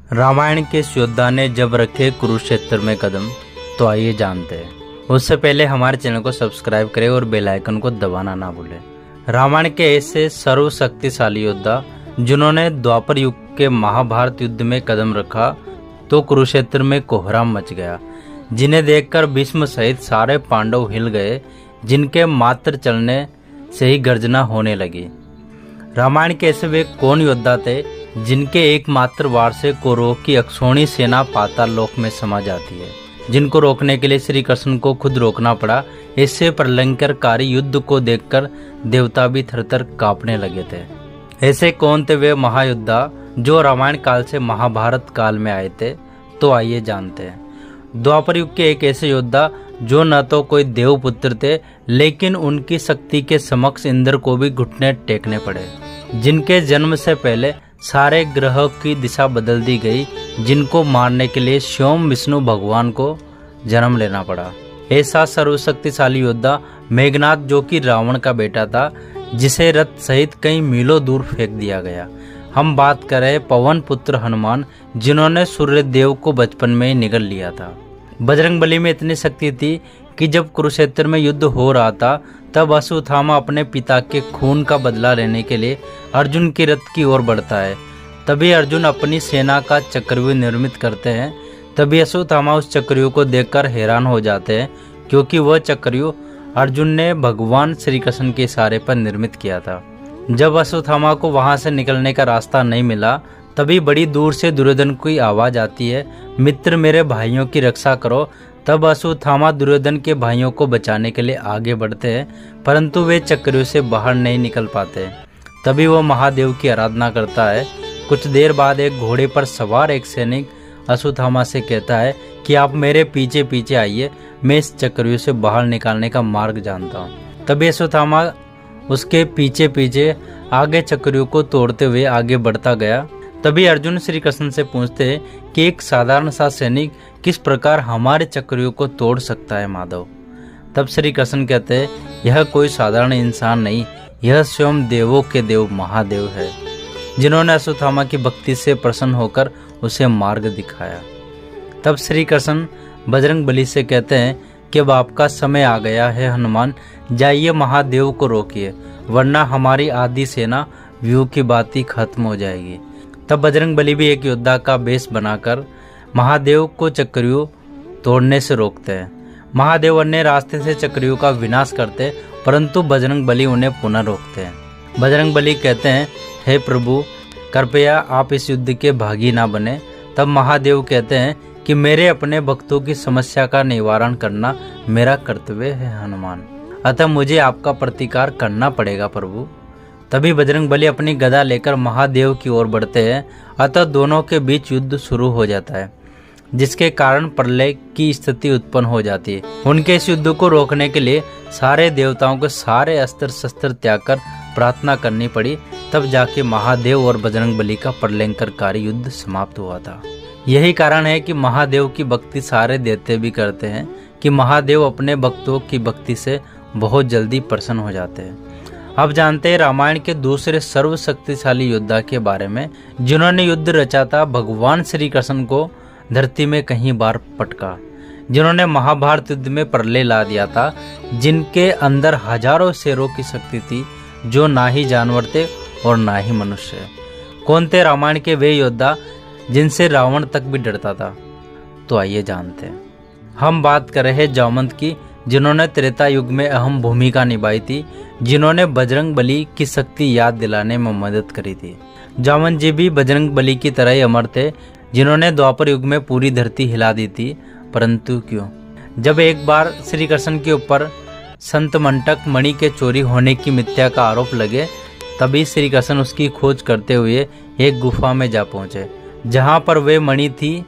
रामायण के इस योद्धा ने जब रखे कुरुक्षेत्र में कदम, तो आइए जानते हैं। उससे पहले हमारे चैनल को सब्सक्राइब करें और बेल आइकन को दबाना ना भूलें। रामायण के ऐसे सर्वशक्तिशाली योद्धा जिन्होंने द्वापर युग के महाभारत युद्ध में कदम रखा तो कुरुक्षेत्र में कोहराम मच गया, जिन्हें देखकर भीष्म सहित सारे पांडव हिल गए, जिनके मात्र चलने से ही गर्जना होने लगी। रामायण के ऐसे वे कौन योद्धा थे जिनके एकमात्र वार से कौरवों की अक्षौणी सेना पाताल लोक में समा जाती है, जिनको रोकने के लिए श्री कृष्ण को खुद रोकना पड़ा। इससे प्रलंकरकारी युद्ध को देखकर देवता भी थरथर कांपने लगे थे। ऐसे कौन थे वे महायोद्धा जो रामायण काल से महाभारत काल में आए थे? तो आइए जानते हैं। द्वापर युग के एक ऐसे योद्धा जो न तो कोई देवपुत्र थे, लेकिन उनकी शक्ति के समक्ष इंद्र को भी घुटने टेकने पड़े, जिनके जन्म से पहले सारे ग्रहों की दिशा बदल दी गई, जिनको मारने के लिए स्वयं विष्णु भगवान को जन्म लेना पड़ा। ऐसा सर्वशक्तिशाली योद्धा मेघनाद, जो कि रावण का बेटा था, जिसे रथ सहित कई मीलों दूर फेंक दिया गया। हम बात करें पवन पुत्र हनुमान, जिन्होंने सूर्य देव को बचपन में ही निगल लिया था। बजरंगबली में इतनी शक्ति थी कि जब कुरुक्षेत्र में युद्ध हो रहा था, तब अश्वत्थामा अपने पिता के खून का बदला लेने के लिए अर्जुन के रथ की ओर बढ़ता है। तभी अर्जुन अपनी सेना का चक्रव्यूह निर्मित करते हैं। तभी अश्वत्थामा उस चक्रव्यूह को देखकर हैरान हो जाते हैं, क्योंकि वह चक्रव्यूह अर्जुन ने भगवान श्री कृष्ण के इशारे पर निर्मित किया था। जब अश्वत्थामा को वहां से निकलने का रास्ता नहीं मिला, तभी बड़ी दूर से दुर्योधन की आवाज आती है, मित्र मेरे भाइयों की रक्षा करो। तब अश्वत्थामा दुर्योधन के भाइयों को बचाने के लिए आगे बढ़ते हैं, परंतु वे चक्रव्यूह से बाहर नहीं निकल पाते। तभी वो महादेव की आराधना करता है। कुछ देर बाद एक घोड़े पर सवार एक सैनिक अश्वत्थामा से कहता है कि आप मेरे पीछे पीछे आइए, मैं इस चक्रव्यूह से बाहर निकालने का मार्ग जानता हूँ। तभी अश्वत्थामा उसके पीछे पीछे आगे चक्रव्यूह को तोड़ते हुए आगे बढ़ता गया। तभी अर्जुन श्री कृष्ण से पूछते हैं कि एक साधारण सा सैनिक किस प्रकार हमारे चक्रव्यूह को तोड़ सकता है माधव। तब श्री कृष्ण कहते हैं, यह कोई साधारण इंसान नहीं, यह स्वयं देवों के देव महादेव है, जिन्होंने अश्वत्थामा की भक्ति से प्रसन्न होकर उसे मार्ग दिखाया। तब श्री कृष्ण बजरंगबली से कहते हैं कि अब आपका समय आ गया है हनुमान, जाइए महादेव को रोकिए, वरना हमारी आधी सेना व्यूह की बात ही खत्म हो जाएगी। तब बजरंगबली भी एक योद्धा का वेश बनाकर महादेव को चक्रव्यूह तोड़ने से रोकते हैं। महादेव अन्य रास्ते से चक्रव्यूह का विनाश करते, परंतु बजरंगबली उन्हें पुनः रोकते हैं। बजरंगबली कहते हैं, हे प्रभु, कृपया आप इस युद्ध के भागी ना बने। तब महादेव कहते हैं कि मेरे अपने भक्तों की समस्या का निवारण करना मेरा कर्तव्य है हनुमान, अतः मुझे आपका प्रतिकार करना पड़ेगा प्रभु। तभी बजरंगबली अपनी गदा लेकर महादेव की ओर बढ़ते हैं, अतः दोनों के बीच युद्ध शुरू हो जाता है, जिसके कारण प्रलय की स्थिति उत्पन्न हो जाती है। उनके इस युद्ध को रोकने के लिए सारे देवताओं को सारे अस्त्र शस्त्र त्याग कर प्रार्थना करनी पड़ी। तब जाके महादेव और बजरंगबली का प्रलयंकरकारी युद्ध समाप्त हुआ था। यही कारण है कि महादेव की भक्ति सारे देवते भी करते हैं, कि महादेव अपने भक्तों की भक्ति से बहुत जल्दी प्रसन्न हो जाते हैं। अब जानते हैं रामायण के दूसरे सर्वशक्तिशाली योद्धा के बारे में, जिन्होंने युद्ध रचा था, भगवान श्री कृष्ण को धरती में कहीं बार पटका, जिन्होंने महाभारत युद्ध में प्रलय ला दिया था, जिनके अंदर हजारों शेरों की शक्ति थी, जो ना ही जानवर थे और ना ही मनुष्य। कौन थे रामायण के वे योद्धा जिनसे रावण तक भी डरता था? तो आइए जानते हैं। हम बात कर रहे हैं जामवंत की, जिन्होंने त्रेता युग में अहम भूमिका निभाई थी, जिन्होंने बजरंगबली की शक्ति याद दिलाने में मदद करी थी। जामवंत जी भी बजरंगबली की तरह ही अमर थे, जिन्होंने द्वापर युग में पूरी धरती हिला दी थी। परंतु क्यों? जब एक बार श्री कृष्ण के ऊपर संतमंटक मणि के चोरी होने की मिथ्या का आरोप लगे, तभी श्री कृष्ण उसकी खोज करते हुए एक गुफा में जा पहुंचे, जहां पर वे मणि थी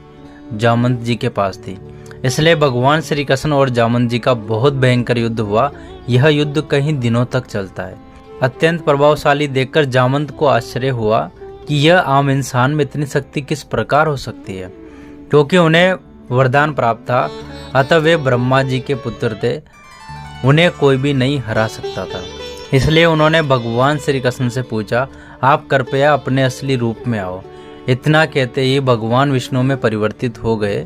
जामवंत जी के पास थी। इसलिए भगवान श्री कृष्ण और जामवंत जी का बहुत भयंकर युद्ध हुआ। यह युद्ध कई दिनों तक चलता है। अत्यंत प्रभावशाली देखकर जामवंत को आश्चर्य हुआ कि यह आम इंसान में इतनी शक्ति किस प्रकार हो सकती है, क्योंकि उन्हें वरदान प्राप्त था, अतः वे ब्रह्मा जी के पुत्र थे, उन्हें कोई भी नहीं हरा सकता था। इसलिए उन्होंने भगवान श्री कृष्ण से पूछा, आप कृपया अपने असली रूप में आओ। इतना कहते ही भगवान विष्णु में परिवर्तित हो गए।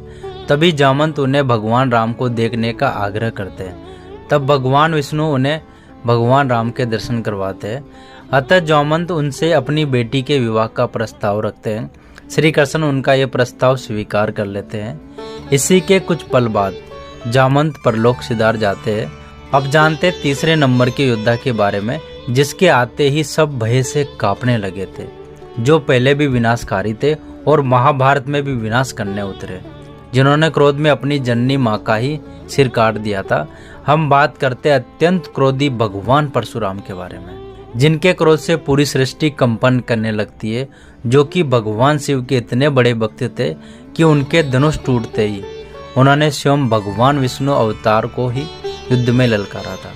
तभी जामवंत उन्हें भगवान राम को देखने का आग्रह करते हैं। तब भगवान विष्णु उन्हें भगवान राम के दर्शन करवाते हैं। अतः जामवंत उनसे अपनी बेटी के विवाह का प्रस्ताव रखते हैं। श्री कृष्ण उनका यह प्रस्ताव स्वीकार कर लेते हैं। इसी के कुछ पल बाद जामवंत परलोक सिधार जाते हैं। अब जानते तीसरे नंबर के योद्धा के बारे में, जिसके आते ही सब भय से कांपने लगे थे, जो पहले भी विनाशकारी थे और महाभारत में भी विनाश करने उतरे, जिन्होंने क्रोध में अपनी जननी माँ का ही सिर काट दिया था। हम बात करते अत्यंत क्रोधी भगवान परशुराम के बारे में, जिनके क्रोध से पूरी सृष्टि कंपन करने लगती है, जो कि भगवान शिव के इतने बड़े भक्त थे कि उनके धनुष टूटते ही उन्होंने स्वयं भगवान विष्णु अवतार को ही युद्ध में ललकारा था,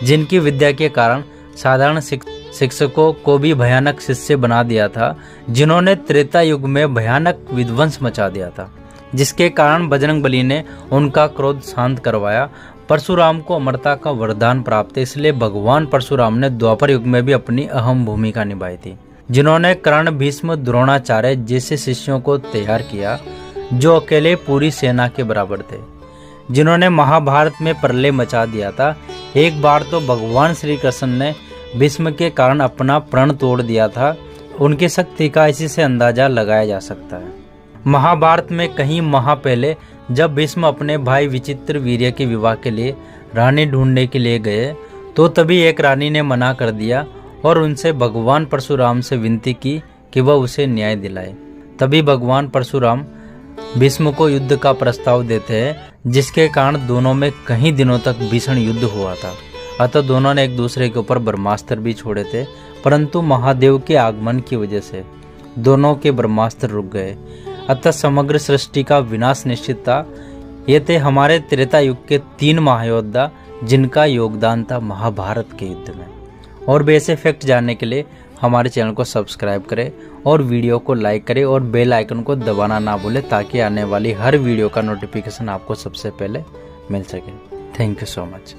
जिनकी विद्या के कारण साधारण शिक्षकों को भी भयानक शिष्य बना दिया था, जिन्होंने त्रेता युग में भयानक विध्वंस मचा दिया था, जिसके कारण बजरंगबली ने उनका क्रोध शांत करवाया। परशुराम को अमरता का वरदान प्राप्त है, इसलिए भगवान परशुराम ने द्वापर युग में भी अपनी अहम भूमिका निभाई थी, जिन्होंने कर्ण, भीष्म, द्रोणाचार्य जैसे शिष्यों को तैयार किया, जो अकेले पूरी सेना के बराबर थे, जिन्होंने महाभारत में प्रलय मचा दिया था। एक बार तो भगवान श्री कृष्ण ने भीष्म के कारण अपना प्रण तोड़ दिया था। उनकी शक्ति का इसी से अंदाजा लगाया जा सकता है। महाभारत में कहीं माह पहले जब भीष्म अपने भाई विचित्र वीर्य के विवाह के लिए रानी ढूंढने के लिए गए, तो तभी एक रानी ने मना कर दिया और उनसे भगवान परशुराम से विनती की कि वह उसे न्याय दिलाए। तभी भगवान परशुराम भीष्म को युद्ध का प्रस्ताव देते हैं, जिसके कारण दोनों में कई दिनों तक भीषण युद्ध हुआ था। अतः दोनों ने एक दूसरे के ऊपर ब्रह्मास्त्र भी छोड़े थे, परंतु महादेव के आगमन की वजह से दोनों के ब्रह्मास्त्र रुक गए। अतः समग्र सृष्टि का विनाश निश्चित था। ये थे हमारे त्रेता युग के 3 महायोद्धा, जिनका योगदान था महाभारत के युद्ध में। और भी ऐसे फैक्ट जानने के लिए हमारे चैनल को सब्सक्राइब करें और वीडियो को लाइक करें और बेल आइकन को दबाना ना भूलें, ताकि आने वाली हर वीडियो का नोटिफिकेशन आपको सबसे पहले मिल सके। Thank you so much.